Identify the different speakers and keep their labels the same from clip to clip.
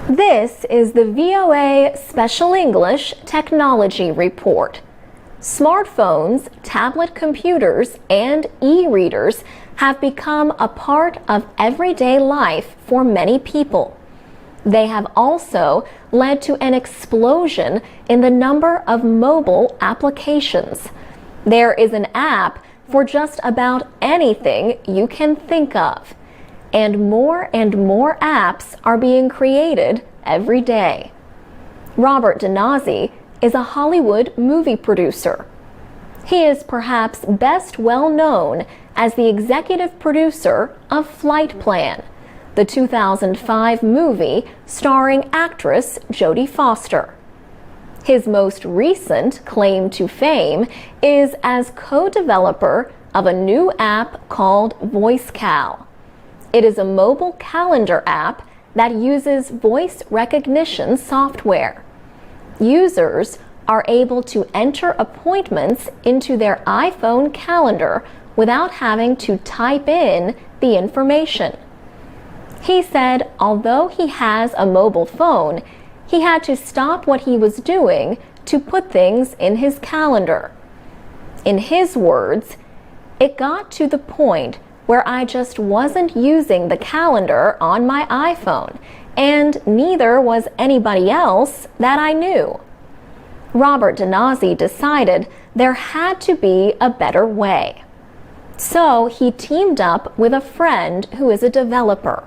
Speaker 1: This is the VOA Special English Technology Report. Smartphones, tablet computers, and e-readers have become a part of everyday life for many people. They have also led to an explosion in the number of mobile applications. There is an app for just about anything you can think of. And more apps are being created every day. Robert Denazzi is a Hollywood movie producer. He is perhaps best well known as the executive producer of Flight Plan, the 2005 movie starring actress Jodie Foster. His most recent claim to fame is as co-developer of a new app called VoiceCal. It is a mobile calendar app that uses voice recognition software. Users are able to enter appointments into their iPhone calendar without having to type in the information. He said although he has a mobile phone, he had to stop what he was doing to put things in his calendar. In his words, "It got to the point where I just wasn't using the calendar on my iPhone, and neither was anybody else that I knew." Robert Denazzi decided there had to be a better way. So he teamed up with a friend who is a developer.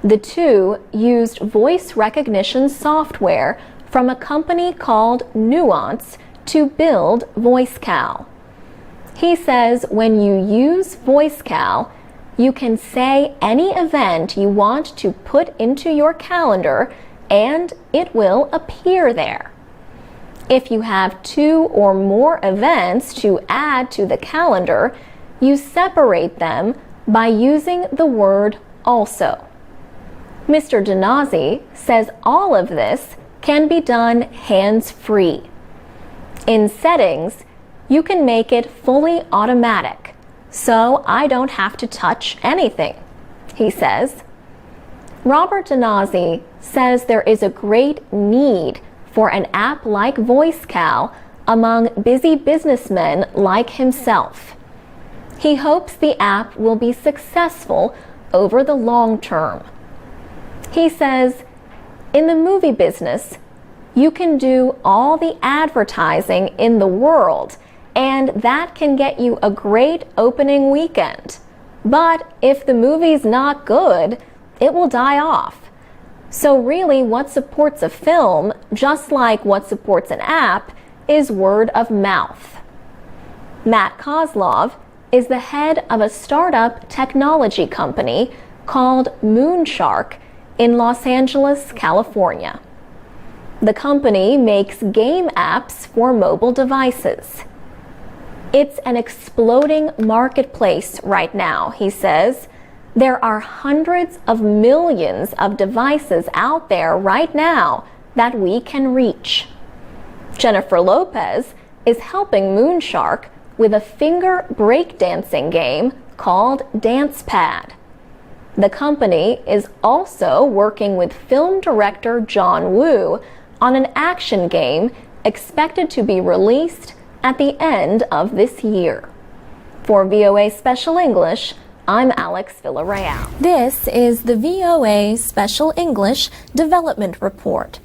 Speaker 1: The two used voice recognition software from a company called Nuance to build VoiceCal. He says when you use VoiceCal, you can say any event you want to put into your calendar and it will appear there. If you have two or more events to add to the calendar, you separate them by using the word also. Mr. Denazzi says all of this can be done hands-free. In settings, you can make it fully automatic, so I don't have to touch anything, he says. Robert Denazzi says there is a great need for an app like VoiceCal among busy businessmen like himself. He hopes the app will be successful over the long term. He says, in the movie business, you can do all the advertising in the world, and that can get you a great opening weekend. But if the movie's not good, it will die off. So really what supports a film, just like what supports an app, is word of mouth. Matt Kozlov is the head of a startup technology company called Moonshark in Los Angeles, California. The company makes game apps for mobile devices. It's an exploding marketplace right now, he says. There are hundreds of millions of devices out there right now that we can reach. Jennifer Lopez is helping Moonshark with a finger breakdancing game called DancePad. The company is also working with film director John Woo on an action game expected to be released at the end of this year. For VOA Special English, I'm Alex Villarreal. This is the VOA Special English Development Report.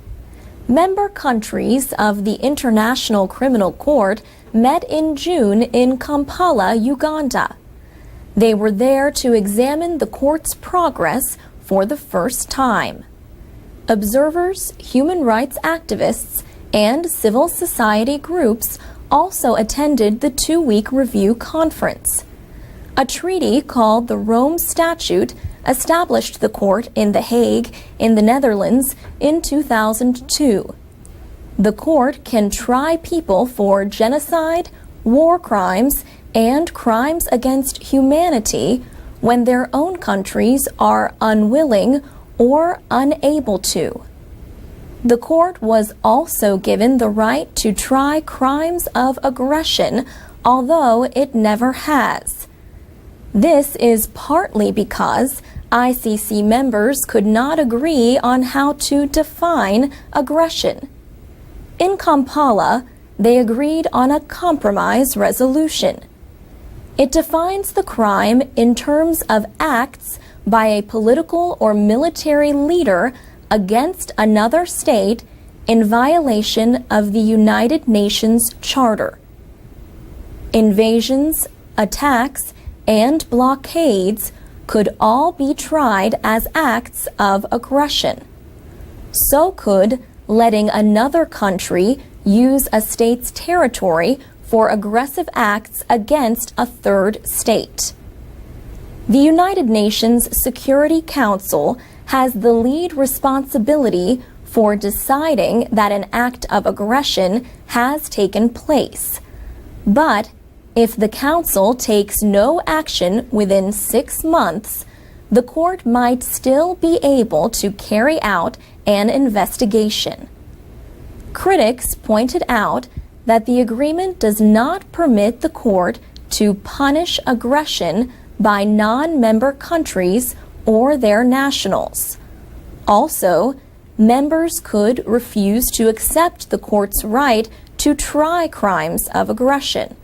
Speaker 1: Member countries of the International Criminal Court met in June in Kampala, Uganda. They were there to examine the court's progress for the first time. Observers, human rights activists, and civil society groups also attended the two-week review conference. A treaty called the Rome Statute established the court in The Hague in the Netherlands in 2002. The court can try people for genocide, war crimes, and crimes against humanity when their own countries are unwilling or unable to. The court was also given the right to try crimes of aggression, although it never has. This is partly because ICC members could not agree on how to define aggression. In Kampala, they agreed on a compromise resolution. It defines the crime in terms of acts by a political or military leader against another state in violation of the United Nations Charter. Invasions, attacks, and blockades could all be tried as acts of aggression. So could letting another country use a state's territory for aggressive acts against a third state. The United Nations Security Council has the lead responsibility for deciding that an act of aggression has taken place. But if the Council takes no action within 6 months, the court might still be able to carry out an investigation. Critics pointed out that the agreement does not permit the court to punish aggression by non-member countries or their nationals. Also, members could refuse to accept the court's right to try crimes of aggression.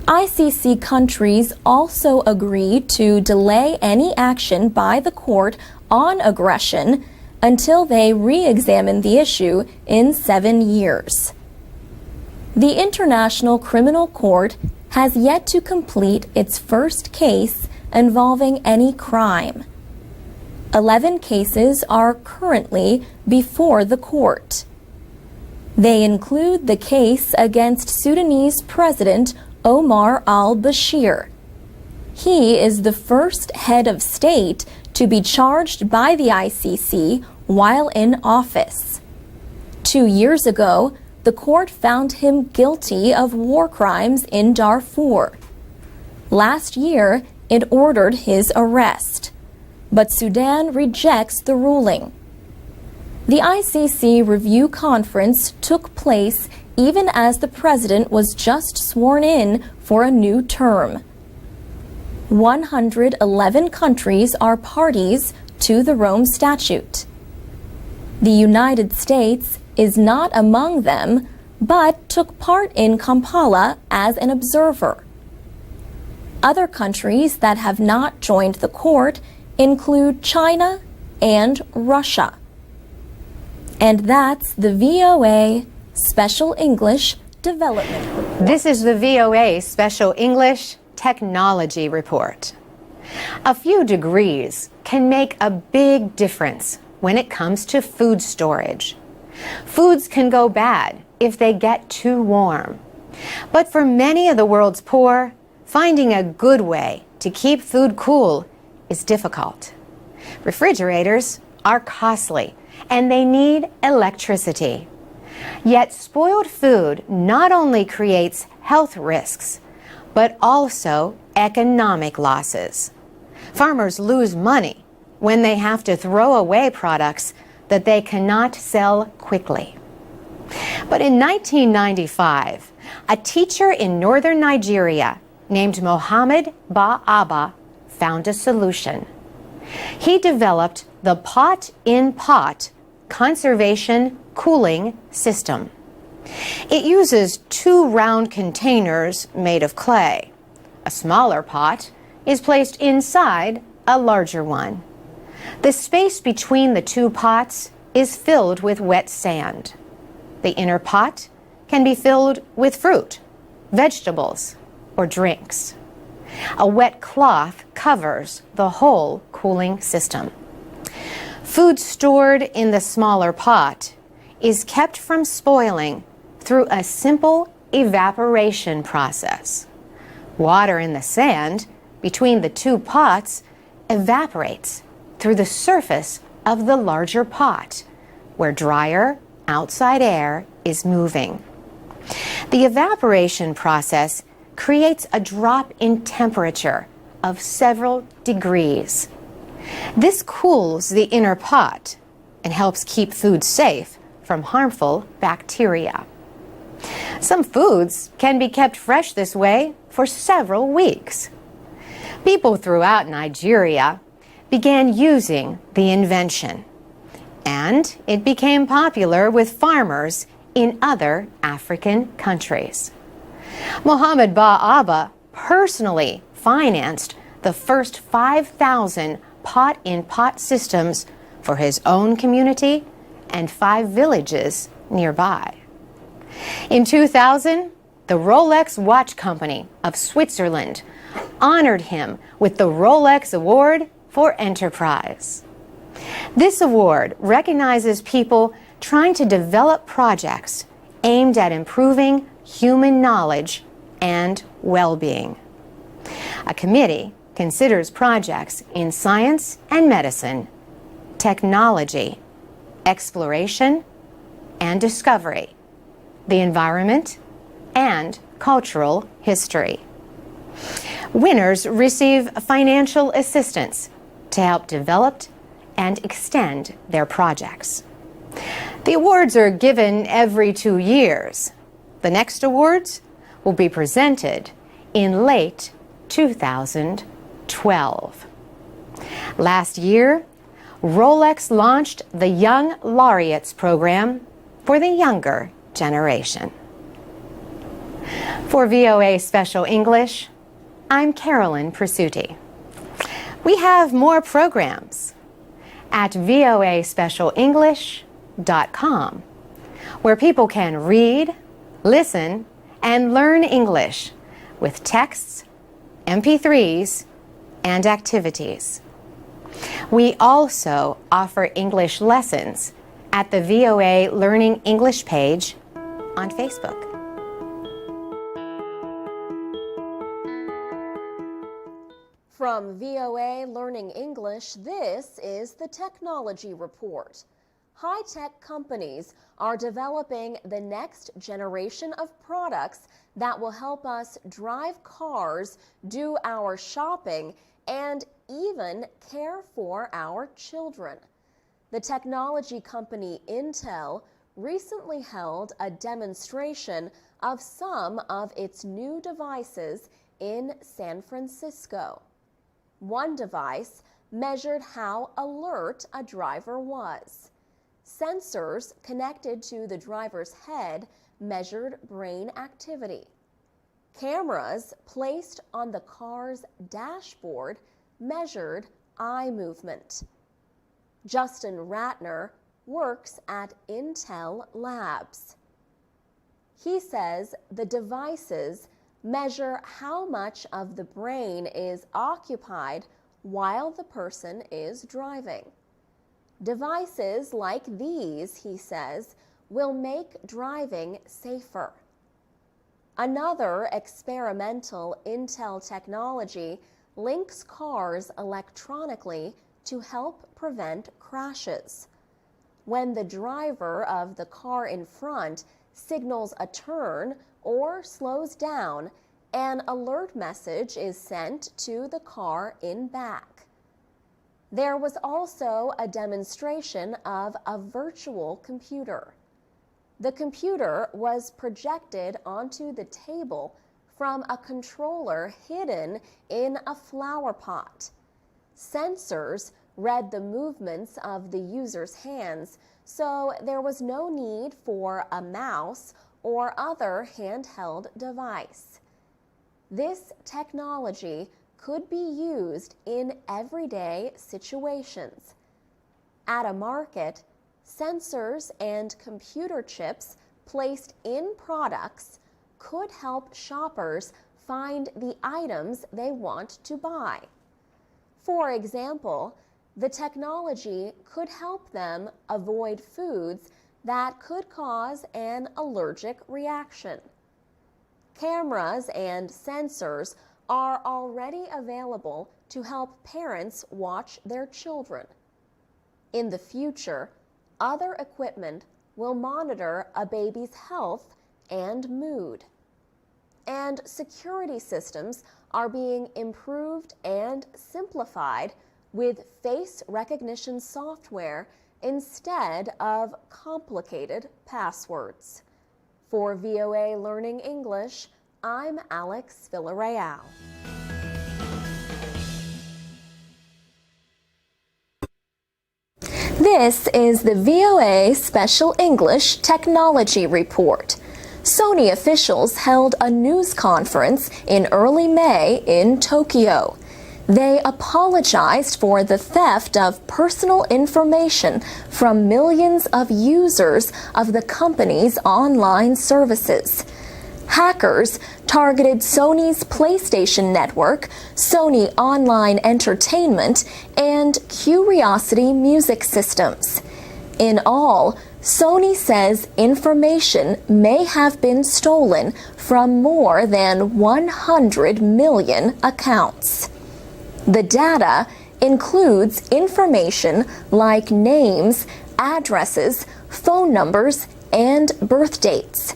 Speaker 1: ICC countries also agreed to delay any action by the court on aggression until they re-examine the issue in 7 years. The International Criminal Court has yet to complete its first case involving any crime. 11 cases are currently before the court. They include the case against Sudanese President Omar al-Bashir. He is the first head of state to be charged by the ICC while in office. 2 years ago, the court found him guilty of war crimes in Darfur. Last year, it ordered his arrest, but Sudan rejects the ruling. The ICC review conference took place even as the president was just sworn in for a new term. 111 countries are parties to the Rome Statute. The United States is not among them, but took part in Kampala as an observer. Other countries that have not joined the court include China and Russia. And that's the VOA Special English Development Report.
Speaker 2: This is the VOA Special English Technology Report. A few degrees can make a big difference when it comes to food storage. Foods can go bad if they get too warm. But for many of the world's poor, finding a good way to keep food cool is difficult. Refrigerators are costly and they need electricity. Yet spoiled food not only creates health risks, but also economic losses. Farmers lose money when they have to throw away products that they cannot sell quickly. But in 1995, a teacher in northern Nigeria named Mohammed Ba-Abba found a solution. He developed the pot-in-pot conservation cooling system. It uses 2 round containers made of clay. A smaller pot is placed inside a larger one. The space between the 2 pots is filled with wet sand. The inner pot can be filled with fruit, vegetables, or drinks. A wet cloth covers the whole cooling system. Food stored in the smaller pot is kept from spoiling through a simple evaporation process. Water in the sand between the 2 pots evaporates through the surface of the larger pot, where drier outside air is moving. The evaporation process creates a drop in temperature of several degrees. This cools the inner pot and helps keep food safe from harmful bacteria. Some foods can be kept fresh this way for several weeks. People throughout Nigeria began using the invention, and it became popular with farmers in other African countries. Mohammed Ba-Aba personally financed the first 5,000 pot-in-pot systems for his own community and 5 villages nearby. In 2000, the Rolex Watch Company of Switzerland honored him with the Rolex Award for Enterprise. This award recognizes people trying to develop projects aimed at improving human knowledge and well-being. A committee considers projects in science and medicine, technology, exploration and discovery, the environment, and cultural history. Winners receive financial assistance to help develop and extend their projects. The awards are given every 2 years. The next awards will be presented in late 2012. Last year, Rolex launched the Young Laureates program for the younger generation. For VOA Special English, I'm Carolyn Presutti. We have more programs at voaspecialenglish.com, where people can read, listen, and learn English with texts, MP3s, and activities. We also offer English lessons at the VOA Learning English page on Facebook.
Speaker 1: From VOA Learning English, this is the Technology Report. High-tech companies are developing the next generation of products that will help us drive cars, do our shopping, and even care for our children. The technology company Intel recently held a demonstration of some of its new devices in San Francisco. One device measured how alert a driver was. Sensors connected to the driver's head measured brain activity. Cameras placed on the car's dashboard measured eye movement. Justin Ratner works at Intel Labs. He says the devices measure how much of the brain is occupied while the person is driving. Devices like these, he says, will make driving safer. Another experimental Intel technology links cars electronically to help prevent crashes. When the driver of the car in front signals a turn or slows down, an alert message is sent to the car in back. There was also a demonstration of a virtual computer. The computer was projected onto the table from a controller hidden in a flower pot. Sensors read the movements of the user's hands, so there was no need for a mouse or other handheld device. This technology could be used in everyday situations. At a market, sensors and computer chips placed in products could help shoppers find the items they want to buy. For example, the technology could help them avoid foods that could cause an allergic reaction. Cameras and sensors are already available to help parents watch their children. In the future, other equipment will monitor a baby's health and mood. And security systems are being improved and simplified with face recognition software instead of complicated passwords. For VOA Learning English, I'm Alex Villarreal. This is the VOA Special English Technology Report. Sony officials held a news conference in early May in Tokyo. They apologized for the theft of personal information from millions of users of the company's online services. Hackers targeted Sony's PlayStation Network, Sony Online Entertainment, and Curiosity Music Systems. In all, Sony says information may have been stolen from more than 100 million accounts. The data includes information like names, addresses, phone numbers, and birth dates.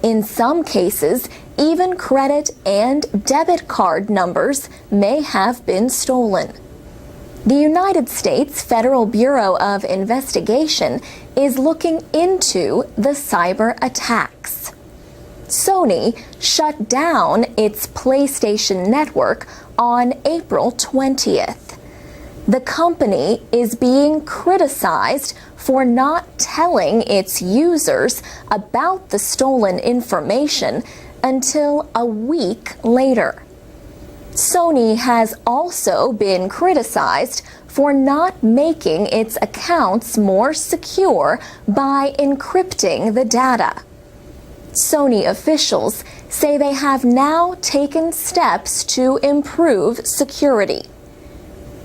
Speaker 1: In some cases, even credit and debit card numbers may have been stolen. The United States Federal Bureau of Investigation is looking into the cyber attacks. Sony shut down its PlayStation Network on April 20th. The company is being criticized for not telling its users about the stolen information until a week later. Sony has also been criticized for not making its accounts more secure by encrypting the data. Sony officials say they have now taken steps to improve security.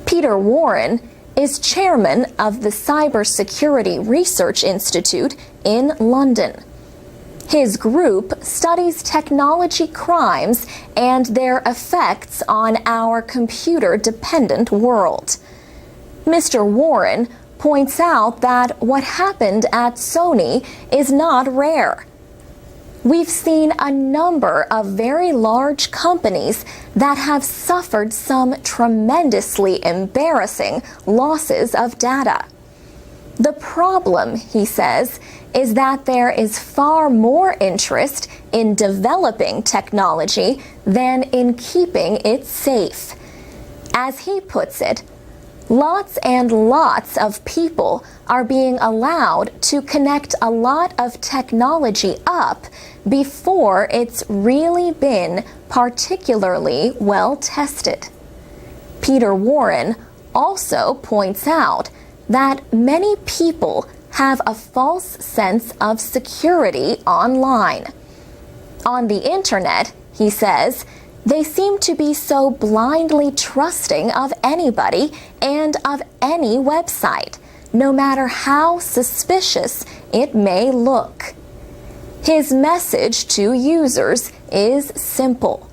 Speaker 1: Peter Warren is chairman of the Cybersecurity Research Institute in London. His group studies technology crimes and their effects on our computer-dependent world. Mr. Warren points out that what happened at Sony is not rare. We've seen a number of very large companies that have suffered some tremendously embarrassing losses of data. The problem, he says, is that there is far more interest in developing technology than in keeping it safe. As he puts it, lots and lots of people are being allowed to connect a lot of technology up before it's really been particularly well tested. Peter Warren also points out that many people have a false sense of security online. On the internet, he says, they seem to be so blindly trusting of anybody and of any website, no matter how suspicious it may look. His message to users is simple.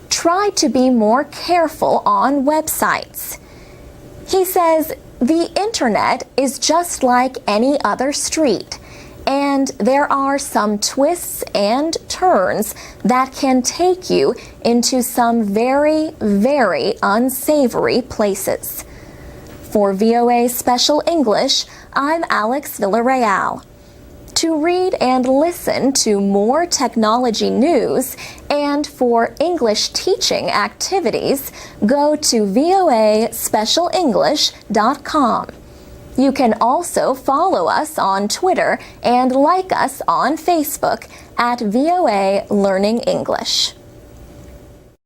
Speaker 1: Try to be more careful on websites. He says the internet is just like any other street, and there are some twists and turns that can take you into some very, very unsavory places. For VOA Special English, I'm Alex Villarreal. To read and listen to more technology news and for English teaching activities, go to voaspecialenglish.com. You can also follow us on Twitter and like us on Facebook at VOA Learning English.